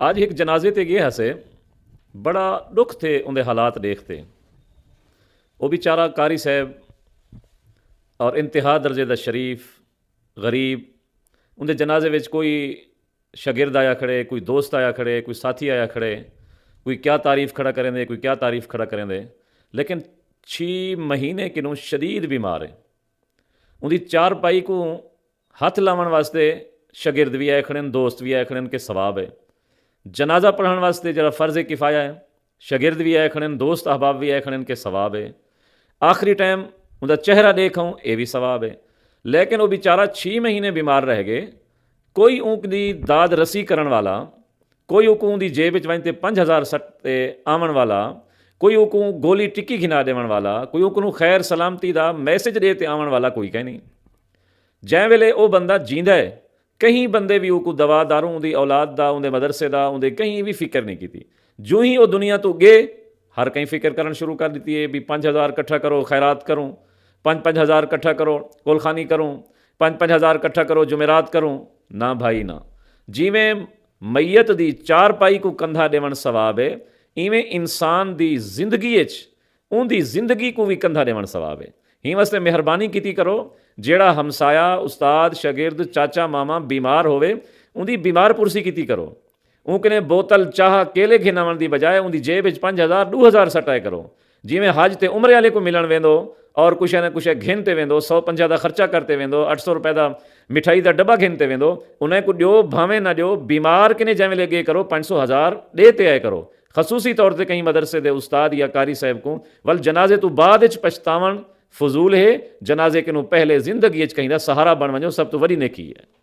ਅੱਜ ਇੱਕ ਜਨਾਜ਼ੇ ਤੇ ਗਿਆ ਹਸੇ, बड़ा दुख थे उनके हालात देखते। वो बेचारा कारी साहब और इंतहा दर्जे का शरीफ गरीब, उनके जनाजे में कोई शागिर्द आया खड़े, कोई दोस्त आया खड़े, कोई साथी आया खड़े, कोई क्या तारीफ़ खड़ा करें, कोई क्या तारीफ़ खड़ा करें। लेकिन 6 महीने किनों शदीद बीमार है। उनकी चारपाई को हथ लावन वास्ते शागिर्द भी आए खड़े, दोस्त भी आए खड़े के सवाब है। जनाजा पढ़ने वास्ते जरा फ़र्ज़ किफ़ाया है, शागिर्द भी आए खड़े, दोस्त अहबाब भी आए खड़े के सवाब है। आखिरी टाइम उनका चेहरा देखूँ ये भी सवाब है। लेकिन वो बेचारा 6 महीने बीमार रह गए। कोई उनकी दाद रसी करन वाला, कोई उनकी जेब वहीं 5,000 सट आवन वाला, कोई उनको गोली टिक्की खिना देवन वाला, कोई उनको खैर सलामती का मैसेज दे आवन वाला कोई कह नहीं। जै वेले वो बंदा जींदा है, कहीं बंदे भी उनको दवा दारू उनकी औलाद का, उनके मदरसे का, उनके कहीं भी फिक्र नहीं की। जो ही वो दुनिया तो गए, हर कहीं फिक्र करना शुरू कर दी है भी 5,000 इकट्ठा करो खैरात करूँ, 5,000 इकट्ठा करो कोलखानी करूँ, 5,000 इकट्ठा करो जुमेरात करूँ। ना भाई ना, जिमें मैयत की चारपाई को कंधा देवन सवाब है, इवें इंसान की जिंदगी उनकी जिंदगी को भी कंधा देवन सवाब है। ही वास्ते मेहरबानी की करो, जेड़ा हमसाया उस्ताद शागिर्द चाचा मामा बीमार होवे, उनकी बीमार पुरसी की करो। उनकने बोतल चाह केले खिनावन की बजाय उनकी जेब 5,000 2,000 सटाए करो। जिमें हज ते उम्र वाले को मिलन वेंदो और कुछ न कुछ घिनते वेंदो, 150 का खर्चा करते वेंदो, 800 रुपए का मिठाई का डब्बा घिनते वेंदो, उन्हें को ॾियो भावें ना ॾियो, बीमार किने जैमें लगे करो 500,000 देते आए करो। खसूसी तौर पर कहीं मदरसे के उस्ताद या कारी साहब को वल जनाजे तो बाद पछतावन फजूल है, जनाजे के पहले जिंदगी कहीं सहारा बन वजो सब तो वही नेकी है।